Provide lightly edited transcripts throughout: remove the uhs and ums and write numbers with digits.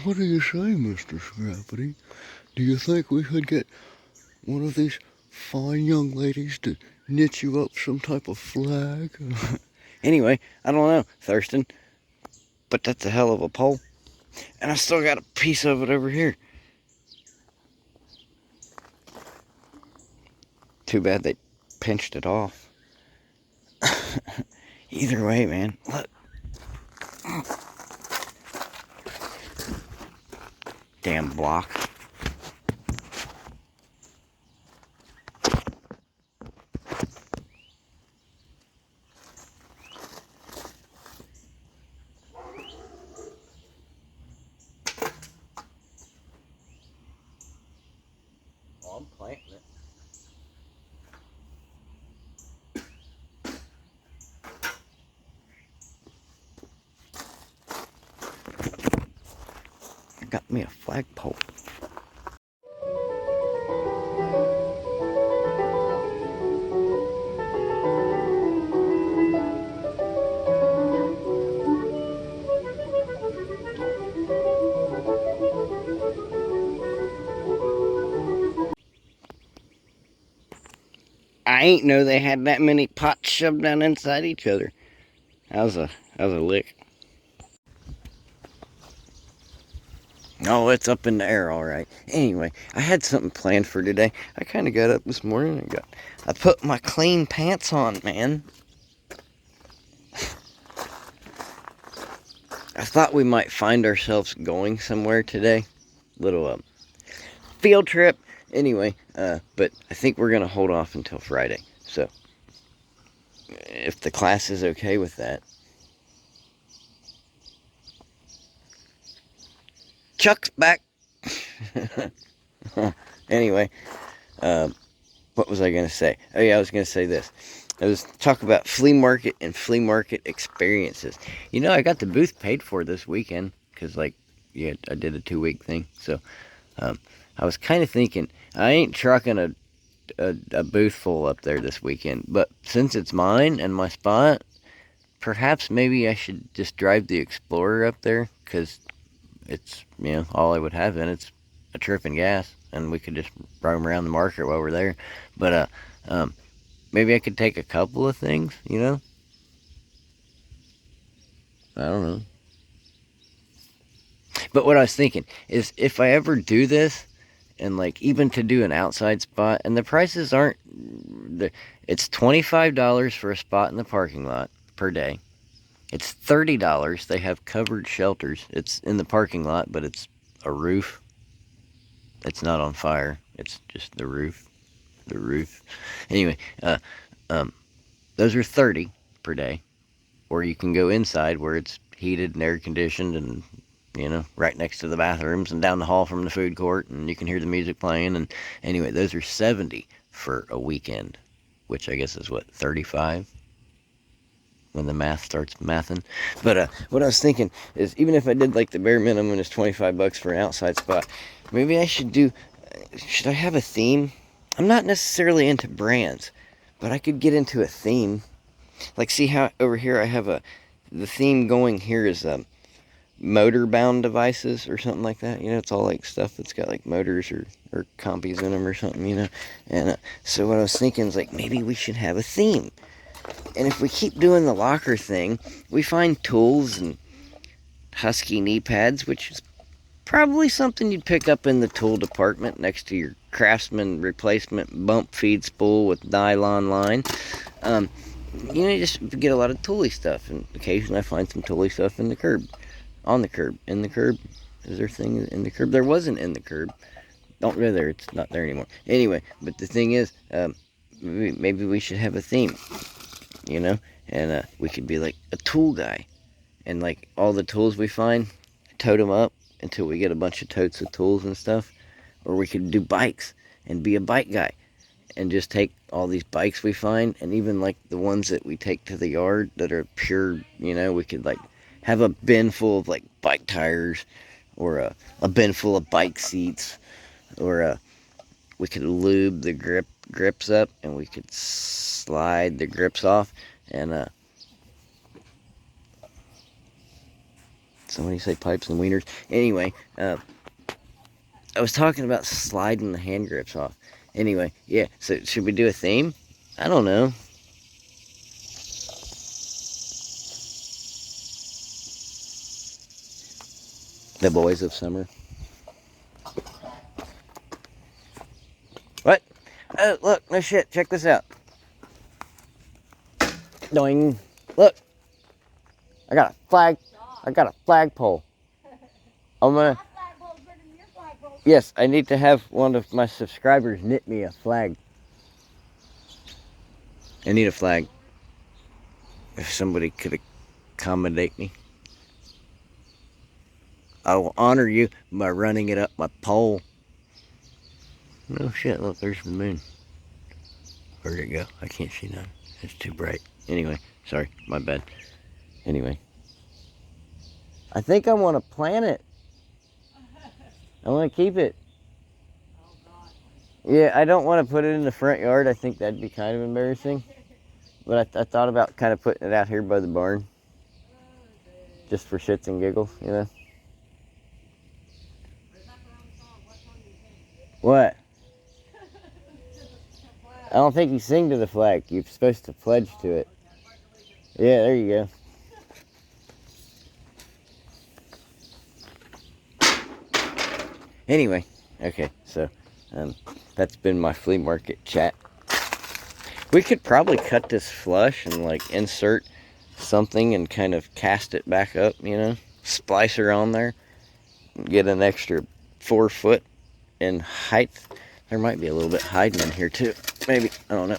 What do you say, Mr. Scrappity? Do you think we could get one of these fine young ladies to knit you up some type of flag? Anyway, I don't know, Thurston, but that's a hell of a pole. And I still got a piece of it over here. Too bad they pinched it off. Either way, man, look. Damn block. Oh, I'm planting it. I got me a flagpole. I ain't know they had that many pots shoved down inside each other. That was a lick. Oh, it's up in the air, all right. Anyway, I had something planned for today. I kind of got up this morning and I put my clean pants on, man. I thought we might find ourselves going somewhere today. Little field trip. Anyway, but I think we're gonna hold off until Friday. So, if the class is okay with that. Chuck's back. Anyway, what was I going to say? Oh yeah, I was going to say this. I was talk about flea market and flea market experiences. You know, I got the booth paid for this weekend because, like, yeah, I did a 2-week thing. So, I was kind of thinking I ain't trucking a booth full up there this weekend, but since it's mine and my spot, perhaps maybe I should just drive the Explorer up there because it's, you know, all I would have in it's a trip and gas, and we could just roam around the market while we're there. But maybe I could take a couple of things, you know. I don't know. But what I was thinking is, if I ever do this, and like even to do an outside spot, and the prices aren't, it's $25 for a spot in the parking lot per day. It's $30. They have covered shelters. It's in the parking lot, but it's a roof. It's not on fire. It's just the roof. The roof. Anyway, those are 30 per day. Or you can go inside where it's heated and air conditioned and, you know, right next to the bathrooms and down the hall from the food court, and you can hear the music playing. And anyway, those are 70 for a weekend, which I guess is what, 35? When the math starts mathing. But what I was thinking is, even if I did like the bare minimum is $25 for an outside spot, maybe I should do. Should I have a theme? I'm not necessarily into brands, but I could get into a theme. Like, see how over here I have the theme going here is motor bound devices or something like that. You know, it's all like stuff that's got like motors or compies in them or something. You know, and so what I was thinking is like maybe we should have a theme. And if we keep doing the locker thing, we find tools and husky knee pads, which is probably something you'd pick up in the tool department next to your Craftsman replacement bump feed spool with nylon line. You know, you just get a lot of tooly stuff, and occasionally I find some tooly stuff in the curb, on the curb, in the curb. Is there a thing in the curb? There wasn't in the curb. Don't go there. It's not there anymore. Anyway, but the thing is, maybe we should have a theme. You know, and we could be like a tool guy, and like all the tools we find, tote them up until we get a bunch of totes of tools and stuff. Or we could do bikes and be a bike guy and just take all these bikes we find, and even like the ones that we take to the yard that are pure, you know, we could like have a bin full of like bike tires, or a bin full of bike seats, or we could lube the grips up, and we could slide the grips off, and Somebody say pipes and wieners. Anyway, I was talking about sliding the hand grips off. Anyway, yeah, so should we do a theme? I don't know. The Boys of Summer. What? Oh, look, no shit, check this out. Doing. Look. I got a flagpole. I'm gonna. Yes, I need to have one of my subscribers knit me a flag. I need a flag. If somebody could accommodate me, I will honor you by running it up my pole. No shit, look, there's the moon. Where'd it go? I can't see none. It's too bright. Anyway, sorry, my bad. Anyway. I think I want to plant it. I want to keep it. Yeah, I don't want to put it in the front yard. I think that'd be kind of embarrassing. But I thought about kind of putting it out here by the barn. Just for shits and giggles, you know? What? I don't think you sing to the flag. You're supposed to pledge to it. Yeah, there you go. Anyway, okay, so that's been my flea market chat. We could probably cut this flush and like insert something and kind of cast it back up, you know? Splice her on there. Get an extra 4 foot in height. There might be a little bit hiding in here too. Maybe, I don't know.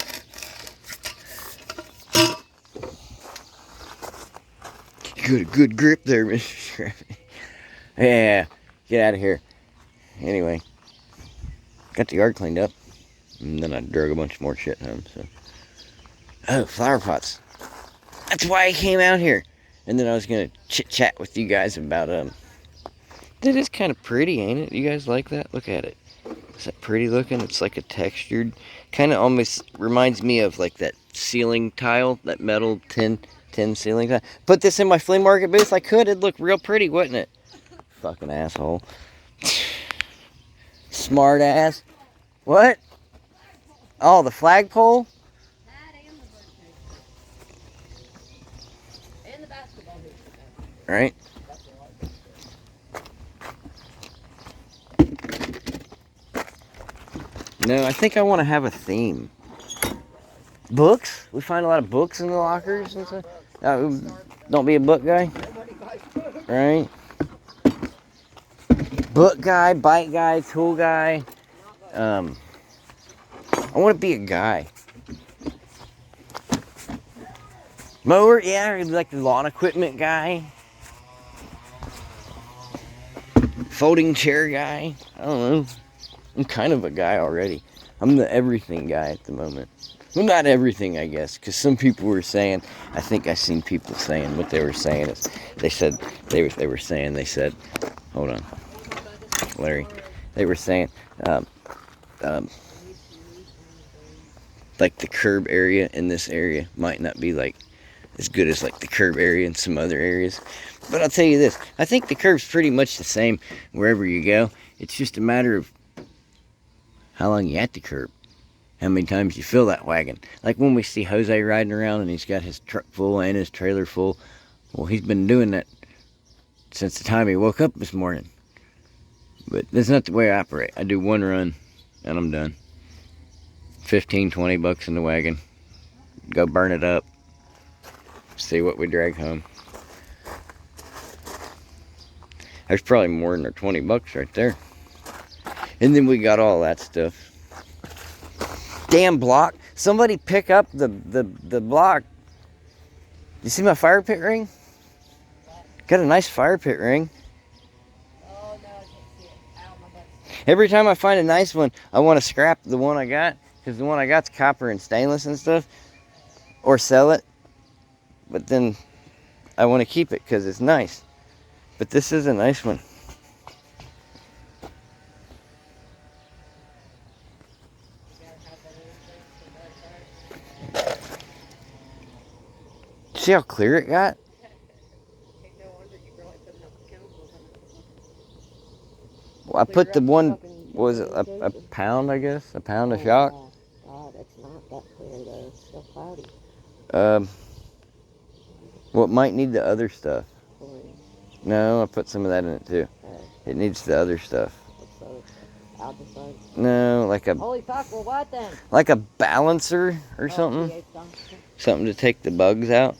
You got a good grip there, Mr. Scrappy. Yeah, get out of here. Anyway, got the yard cleaned up, and then I drug a bunch more shit home, so. Oh, flower pots. That's why I came out here. And then I was gonna chit-chat with you guys about, that is kind of pretty, ain't it? You guys like that? Look at it. Is that pretty looking? It's like a textured, kind of almost reminds me of like that ceiling tile, that metal tin ceiling tile. Put this in my flea market booth, I could. It'd look real pretty, wouldn't it? Fucking asshole. Smart ass. What? Oh, the flagpole? And the basketball hoop. Right. No, I think I want to have a theme. Books? We find a lot of books in the lockers and stuff. Don't be a book guy. Right? Book guy, bike guy, tool guy. I want to be a guy. Mower, yeah, like the lawn equipment guy. Folding chair guy. I don't know. I'm kind of a guy already. I'm the everything guy at the moment. Well, not everything, I guess, because some people were saying, I think I seen people saying what they were saying is, they said, they said, hold on, Larry, they were saying, like the curb area in this area might not be like as good as like the curb area in some other areas. But I'll tell you this, I think the curb's pretty much the same wherever you go. It's just a matter of how long you at the curb. How many times you fill that wagon. Like when we see Jose riding around and he's got his truck full and his trailer full. Well, he's been doing that since the time he woke up this morning. But that's not the way I operate. I do one run and I'm done. 15, 20 bucks in the wagon. Go burn it up. See what we drag home. There's probably more than 20 bucks right there. And then we got all that stuff. Damn block. Somebody pick up the block. You see my fire pit ring? Got a nice fire pit ring. Oh, no, I can't see it. Ow, my butt. Every time I find a nice one, I want to scrap the one I got. Because the one I got's copper and stainless and stuff. Or sell it. But then I want to keep it because it's nice. But this is a nice one. See how clear it got? No wonder you really put it on the I put the one, what was it, a pound, I guess? A pound of shock? God, it's not that clear though. It's still cloudy. Well, it might need the other stuff. Chlorine. No, I put some of that in it too. It needs the other stuff. What's the other stuff? Albicide? No, like a Holy fuck, well what then? like a balancer or something. pH balancer. Something to take the bugs out.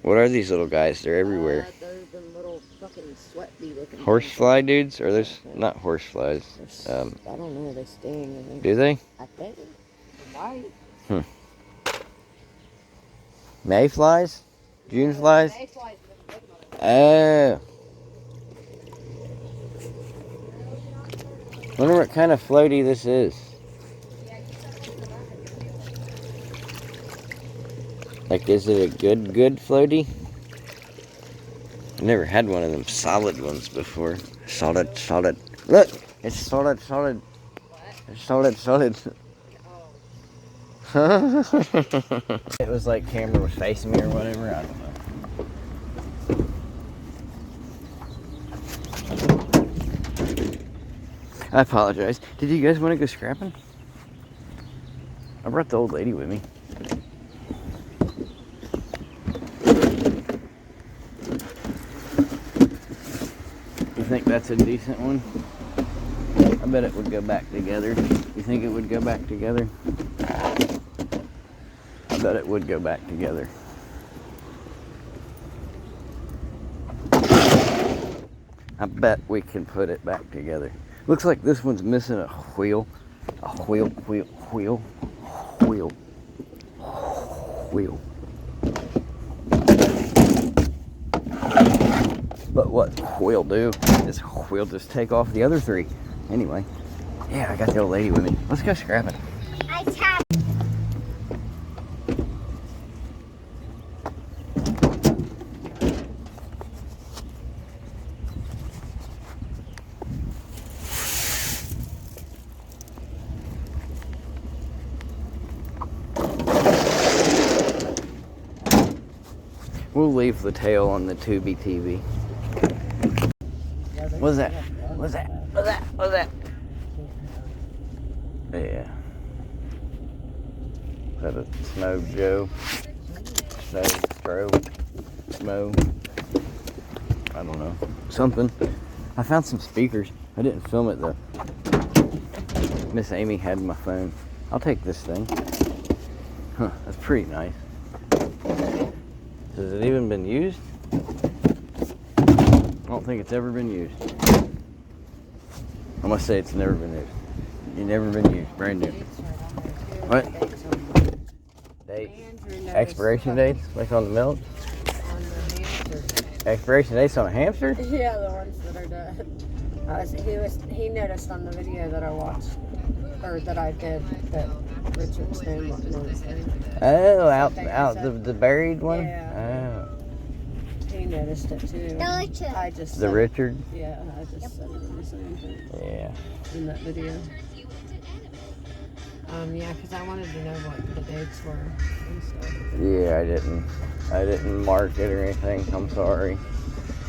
What are these little guys? They're everywhere. Those the little fucking sweaty looking Horsefly dudes? Or there's not horseflies. I don't know, they sting. I think. Do they? I think. Why? Mayflies? June flies? Mayflies. Oh. Wonder what kind of floaty this is. Like, is it a good floaty? I've never had one of them solid ones before. Solid. Look! It's solid. It's solid. It was like camera was facing me or whatever. I don't know. I apologize. Did you guys want to go scrapping? I brought the old lady with me. You think that's a decent one? I bet it would go back together. You think it would go back together? I bet it would go back together. I bet we can put it back together. Looks like this one's missing a wheel. A wheel. But what wheel do is wheel just take off the other three. Anyway, yeah, I got the old lady with me. Let's go scrapping. I tapped. We'll leave the tail on the Tubi TV. What's that? Yeah. Is that a Snow Joe? Snow? I don't know. Something. I found some speakers. I didn't film it though. Miss Amy had my phone. I'll take this thing. Huh, that's pretty nice. Has it even been used? I don't think it's ever been used. I must say it's never been used. It's never been used. Brand new. What? Dates? Expiration dates? Like on the milk? On the hamster. Expiration dates on a hamster? Yeah, the ones that are dead. He noticed on the video that I watched, or that I did, that Richard's name wasn't on his name. Oh, out the buried one? Yeah. Oh. He noticed it too. I just The said, Richard? Yeah, I just said it in the same thing Yeah. in that video. Yeah, because I wanted to know what the dates were and stuff. Yeah, I didn't mark it or anything. I'm sorry.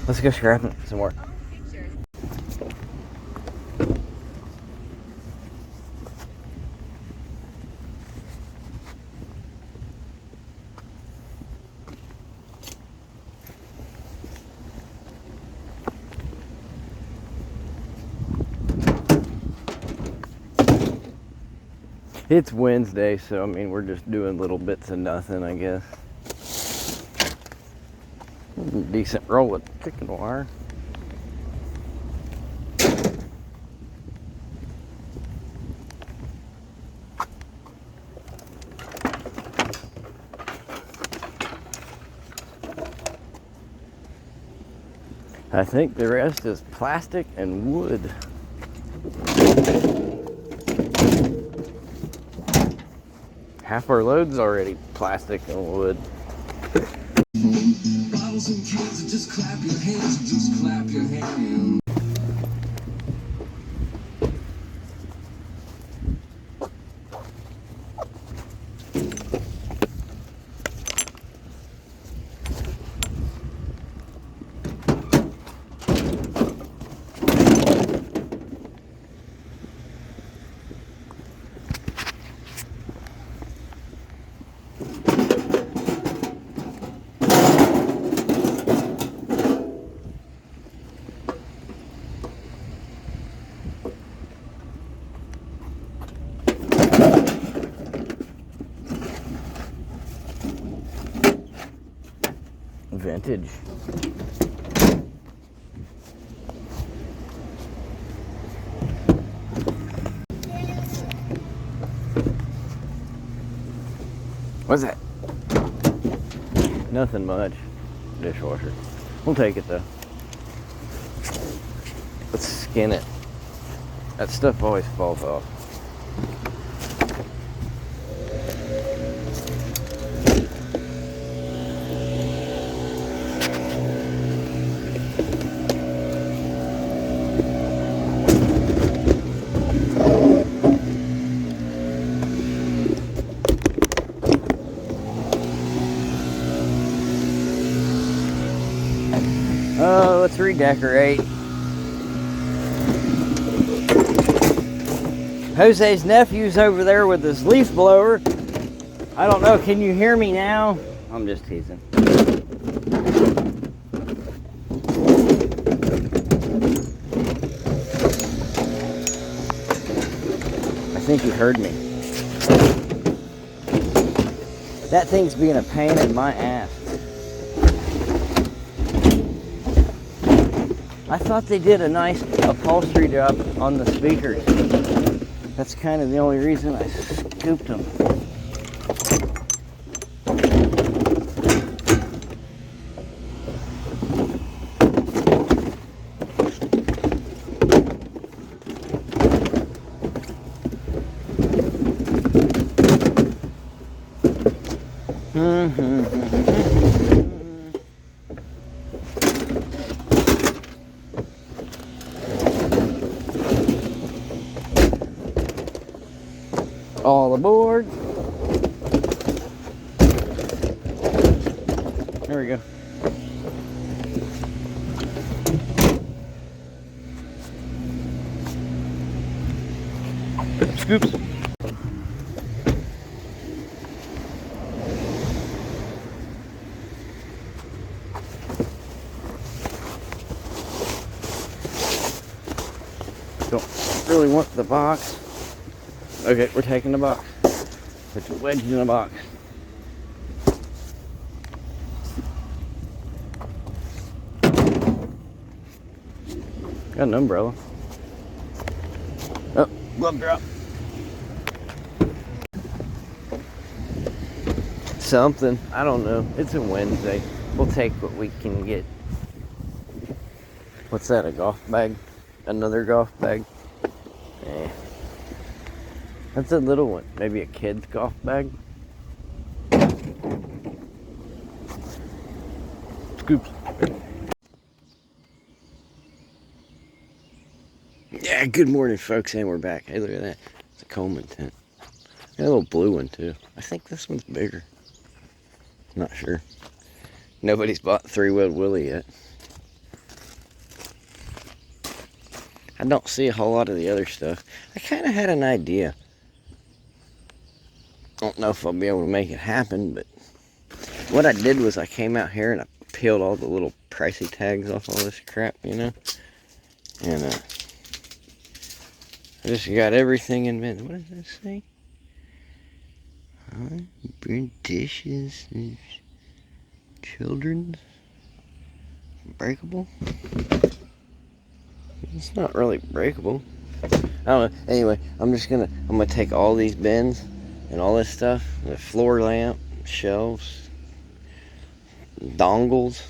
Let's go scrapping some more. It's Wednesday, so I mean, we're just doing little bits of nothing, I guess. Decent roll of chicken wire. I think the rest is plastic and wood. Half our load's already plastic and wood. Bottles and cans, just clap your hands, just clap your hands. vintage. What's that? Nothing much. Dishwasher. We'll take it though. Let's skin it. That stuff always falls off. Oh, let's redecorate. Jose's nephew's over there with his leaf blower. I don't know, can you hear me now? I'm just teasing. I think he heard me. That thing's being a pain in my ass. I thought they did a nice upholstery job on the speakers. That's kind of the only reason I scooped them. All aboard. There we go. Scoops. Don't really want the box. Okay, we're taking the box. It's wedged in the box. Got an umbrella. Oh, glove drop. Something. I don't know. It's a Wednesday. We'll take what we can get. What's that, a golf bag? Another golf bag? Eh. That's a little one. Maybe a kid's golf bag. Scoops. Yeah, good morning, folks, and we're back. Hey, look at that. It's a Coleman tent. Got a little blue one, too. I think this one's bigger. Not sure. Nobody's bought three-wheeled Willie yet. I don't see a whole lot of the other stuff. I kind of had an idea. Don't know if I'll be able to make it happen, but what I did was I came out here and I peeled all the little pricey tags off all this crap, you know? And I just got everything in mint. What does that say? Burnt dishes, children's, breakable. It's not really breakable. I don't know. Anyway, I'm gonna take all these bins and all this stuff, the floor lamp, shelves, dongles,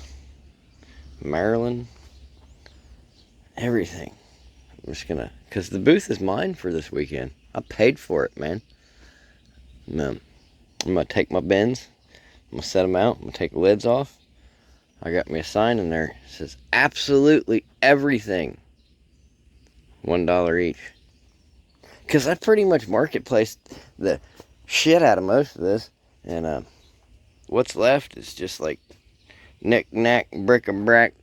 Maryland, everything. I'm just gonna, cause the booth is mine for this weekend. I paid for it, man. I'm gonna take my bins, I'm gonna set them out, I'm gonna take the lids off. I got me a sign in there. It says absolutely everything. $1 each. Cause I pretty much marketplaced the shit out of most of this, and what's left is just like knick-knack, bric-a-brac,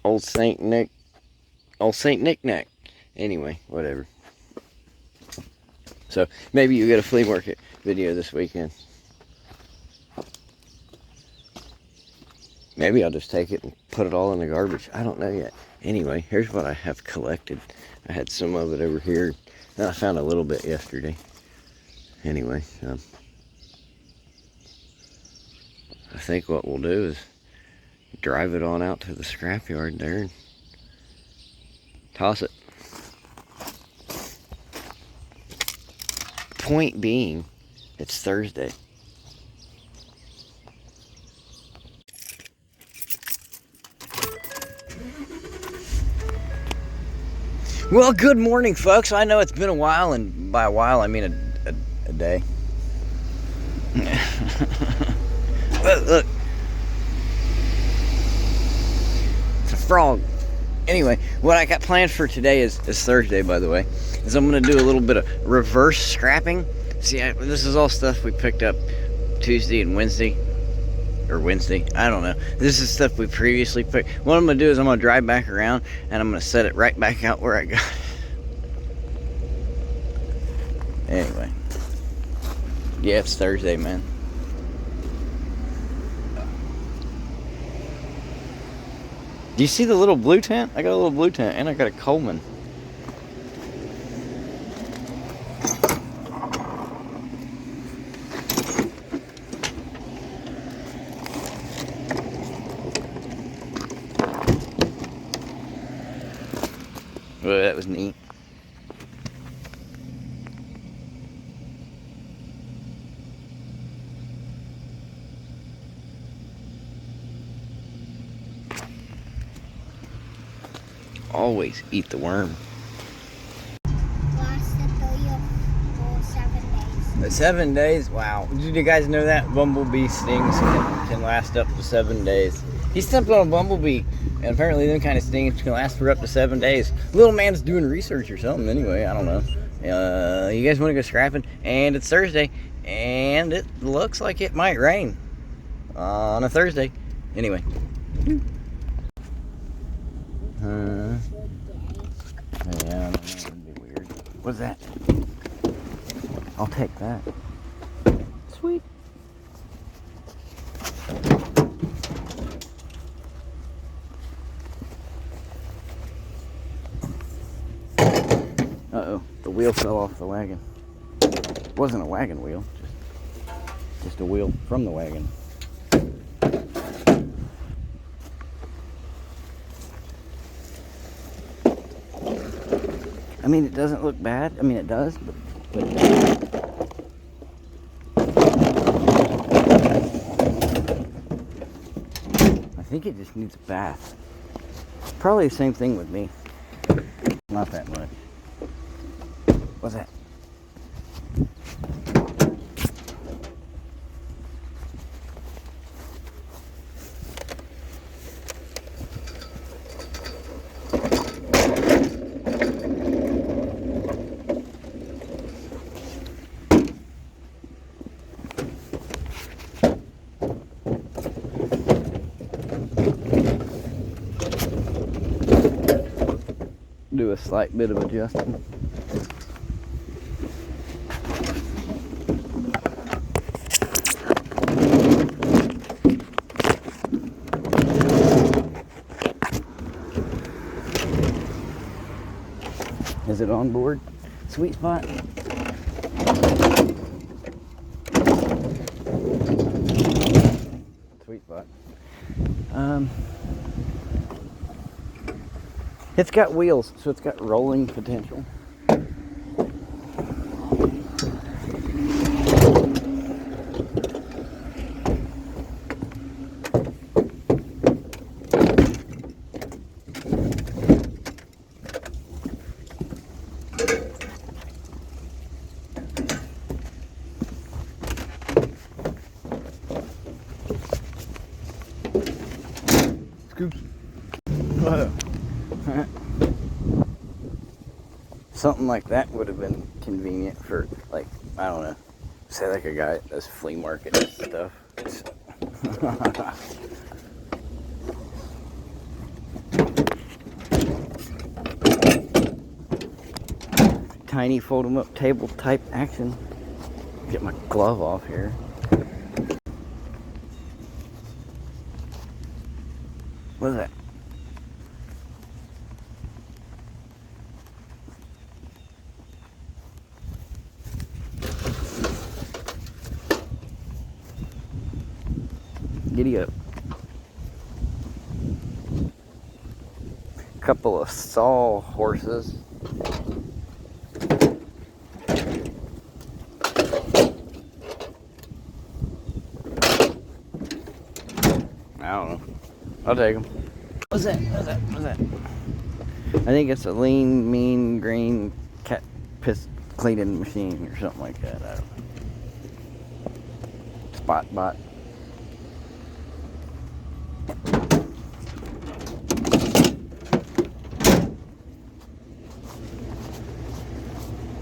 old Saint Knick-Knack. Anyway, whatever. So maybe you get a flea market video this weekend. Maybe I'll just take it and put it all in the garbage. I don't know yet. Anyway, here's what I have collected. I had some of it over here. Then I found a little bit yesterday. Anyway, I think what we'll do is drive it on out to the scrapyard there and toss it. Point being, it's Thursday. Well, good morning, folks. I know it's been a while, and by a while I mean a day. Look, it's a frog. Anyway, what I got planned for today is Thursday, by the way, is I'm going to do a little bit of reverse scrapping. See, this is all stuff we picked up Tuesday and Wednesday. Or Wednesday, I don't know. This is stuff we previously picked. What I'm going to do is I'm going to drive back around and I'm going to set it right back out where I got it. Anyway. Yeah, it's Thursday, man. Do you see the little blue tent? I got a little blue tent and I got a Coleman. Well, that was neat. Always eat the worm. Lasted for 7 days. 7 days? Wow. Did you guys know that bumblebee stings can last up to 7 days? He stepped on a bumblebee, and apparently them kind of stings can last for up to 7 days. Little man's doing research or something anyway, I don't know. You guys want to go scrapping? And it's Thursday, and it looks like it might rain on a Thursday. Anyway. Yeah, I don't know, that'd be weird. What's that? I'll take that. Sweet. Uh-oh, the wheel fell off the wagon. It wasn't a wagon wheel, just a wheel from the wagon. I mean, it doesn't look bad. I mean, it does, but I think it just needs a bath. Probably the same thing with me. Not that much. What's that? Do a slight bit of adjusting. Is it on board? Sweet spot. Sweet spot. It's got wheels, so it's got rolling potential. Scoops. Something like that would have been convenient for, like, I don't know, say like a guy that does flea market stuff. Tiny fold 'em up table type action. Get my glove off here. What is that? Giddy up. Couple of saw horses. I don't know. I'll take them. What's that? What's that? What's that? I think it's a lean, mean, green cat piss cleaning machine or something like that. I don't know. Spot bot.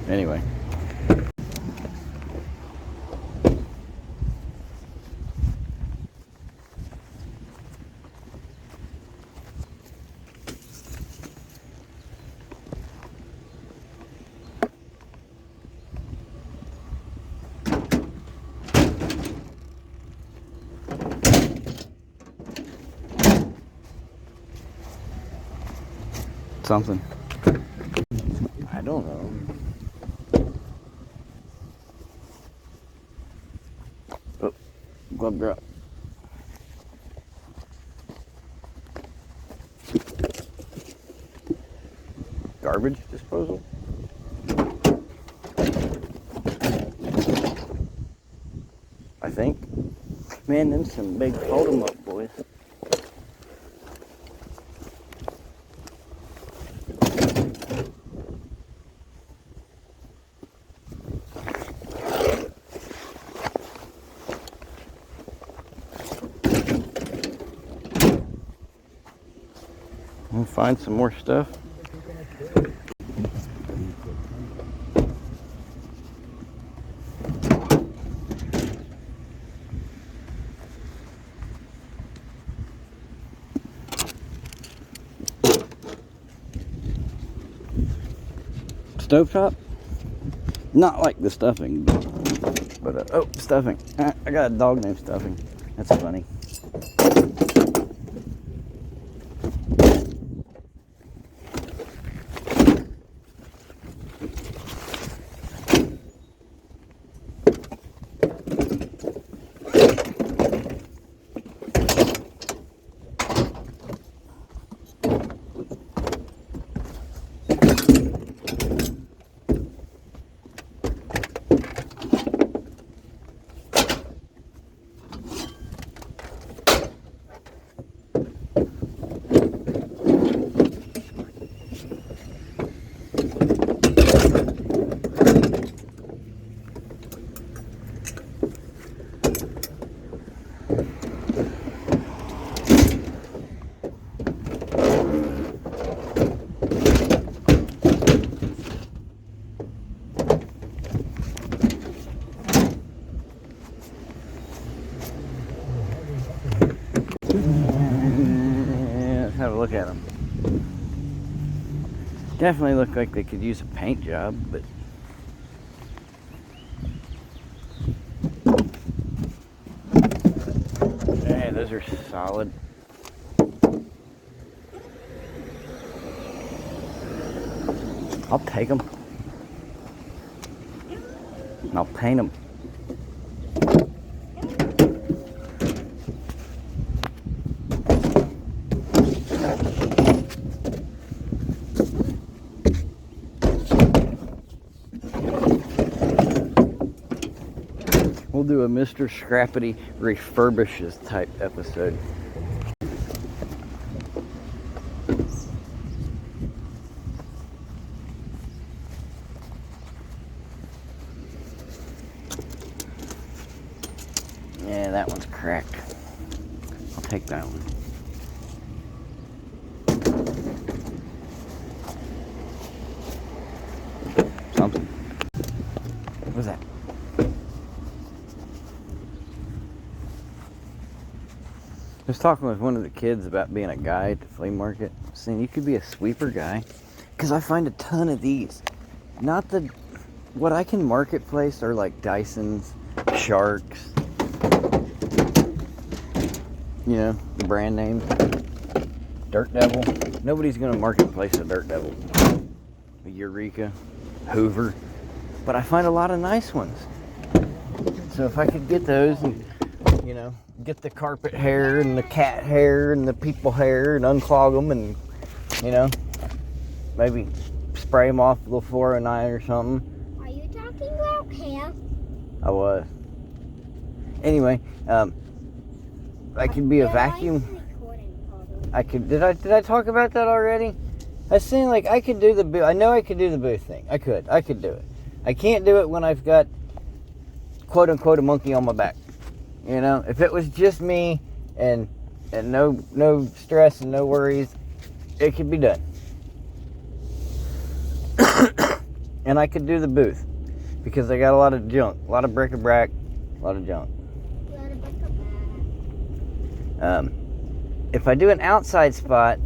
Anyway. Something. I don't know. Oh, glove drop. Garbage disposal. I think. Man, them some big fold 'em up boys. We'll find some more stuff. Stovetop? Not like the stuffing, but oh, stuffing. I got a dog named Stuffing. That's funny. Let's have a look at them. Definitely look like they could use a paint job, but hey, those are solid. I'll take them. And I'll paint them. We'll do a Mr. Scrappity refurbishes type episode. Yeah, that one's cracked. I'll take that one. Something. What's that? I was talking with one of the kids about being a guy at the flea market, saying you could be a sweeper guy, because I find a ton of these. Not the, what I can marketplace are like Dysons, Sharks, you know, the brand names. Dirt Devil. Nobody's going to marketplace a Dirt Devil. A Eureka, Hoover. But I find a lot of nice ones. So if I could get those and, you know, get the carpet hair and the cat hair and the people hair and unclog them and, you know, maybe spray them off with a little 409 or something. Are you talking about hair? I was. Anyway, I could be a vacuum. I could. Did I talk about that already? I was saying, like, I could do the booth. I know I could do the booth thing. I could do it. I can't do it when I've got, quote unquote, a monkey on my back. You know, if it was just me and no stress and no worries, it could be done. And I could do the booth because I got a lot of junk, a lot of bric-a-brac, a lot of junk. If I do an outside spot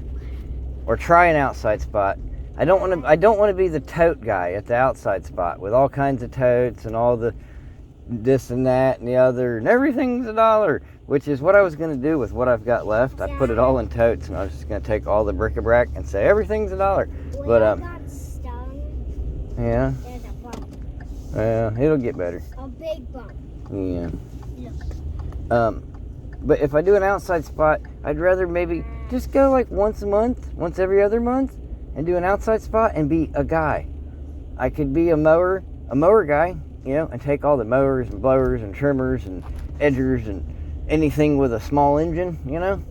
or try an outside spot, I don't want to be the tote guy at the outside spot with all kinds of totes and all the this and that and the other and everything's $1, which is what I was going to do with what I've got left. I put it all in totes and I was just going to take all the bric-a-brac and say everything's $1. But I got stung. Yeah. There's a bump. Yeah, it'll get better. A big bump. Yeah. Look. But if I do an outside spot, I'd rather maybe just go like once a month, once every other month, and do an outside spot and be a guy. I could be a mower guy, you know, and take all the mowers and blowers and trimmers and edgers and anything with a small engine, you know.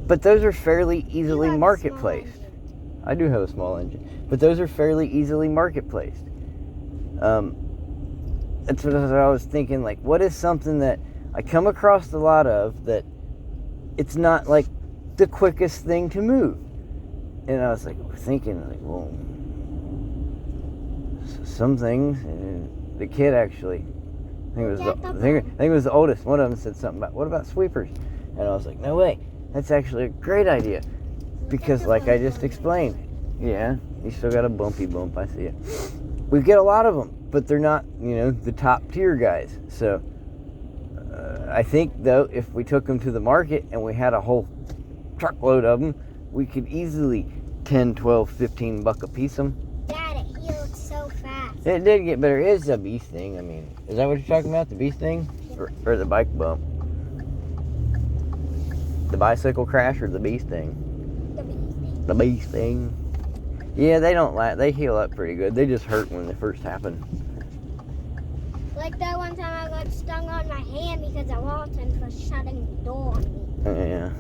But those are fairly easily market-placed. I do have a small engine, but those are fairly easily market-placed. That's what I was thinking, like, what is something that I come across a lot of that it's not like the quickest thing to move? And I was like thinking, like, well, some things. And the kid actually, I think it was the oldest. One of them said something about, what about sweepers? And I was like, no way, that's actually a great idea, because like I just explained, yeah, you still got a bumpy bump. I see it. We get a lot of them, but they're not, you know, the top tier guys. So I think though, if we took them to the market and we had a whole truckload of them, we could easily 10, 12, 15 buck a piece them. Dad, it healed so fast. It did get better. It's a bee sting. I mean, is that what you're talking about? The bee sting? Or the bike bump? The bicycle crash or the bee sting? The bee sting. The bee sting. Yeah, they don't they heal up pretty good. They just hurt when they first happen. Like that one time I got stung on my hand because of Walton for shutting the door on me. Yeah.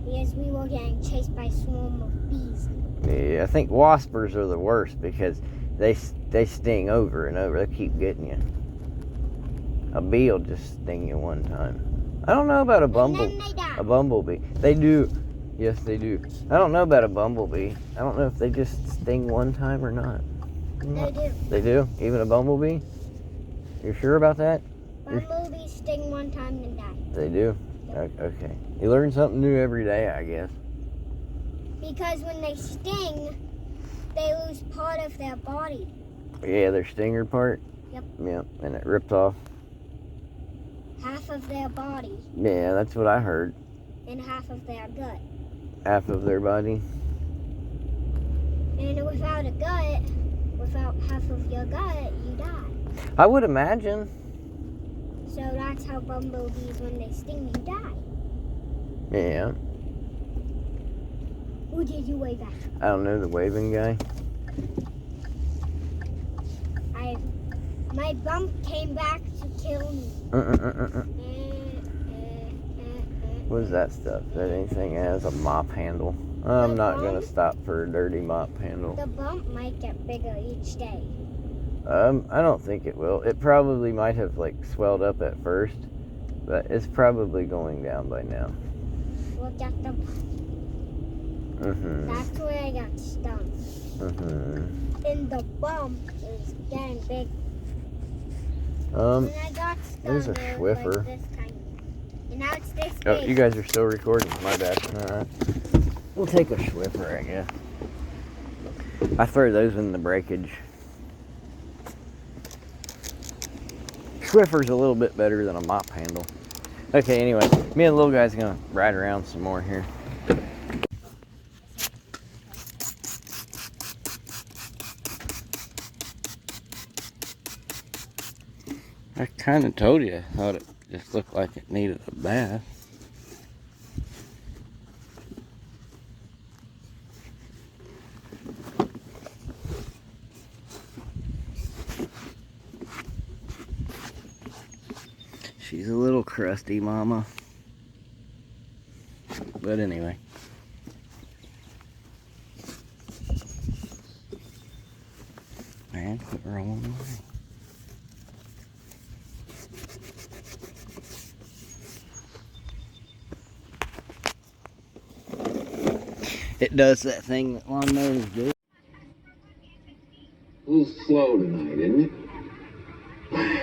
Because we were getting chased by a swarm of bees. Yeah, I think waspers are the worst because they sting over and over. They keep getting you. A bee will just sting you one time. I don't know about a bumblebee. And then they die. A bumblebee. They do. Yes, they do. I don't know about a bumblebee. I don't know if they just sting one time or not. They do. They do? Even a bumblebee? You're sure about that? Bumblebees sting one time and die. They do? Okay. You learn something new every day, I guess. Because when they sting, they lose part of their body. Yeah, their stinger part? Yep. Yep, and it ripped off. Half of their body Yeah, that's what I heard. and half of their gut. Half of their body. And without a gut, without half of your gut, you die. I would imagine. So that's how bumblebees, when they sting, you die. Yeah. Who did you wave at? I don't know, the waving guy. My bump came back to kill me. What is that stuff? That anything has a mop handle? I'm not going to stop for a dirty mop handle. The bump might get bigger each day. I don't think it will. It probably might have like swelled up at first, but it's probably going down by now. Look at the bump. That's where I got stung. And the bump is getting big. When I got stung, there's a it was Swiffer. like this tiny. And now it's this Oh, big. you guys are still recording. My bad. Alright. We'll take a Swiffer, I guess. I throw those in the breakage. Swiffer's a little bit better than a mop handle. Okay, anyway, me and the little guy's gonna ride around some more here. I kind of told you I thought it just looked like it needed a bath. She's a little crusty, Mama. But anyway. Man, quit rolling away. It does that thing that lawnmowers do. A little slow tonight, isn't it?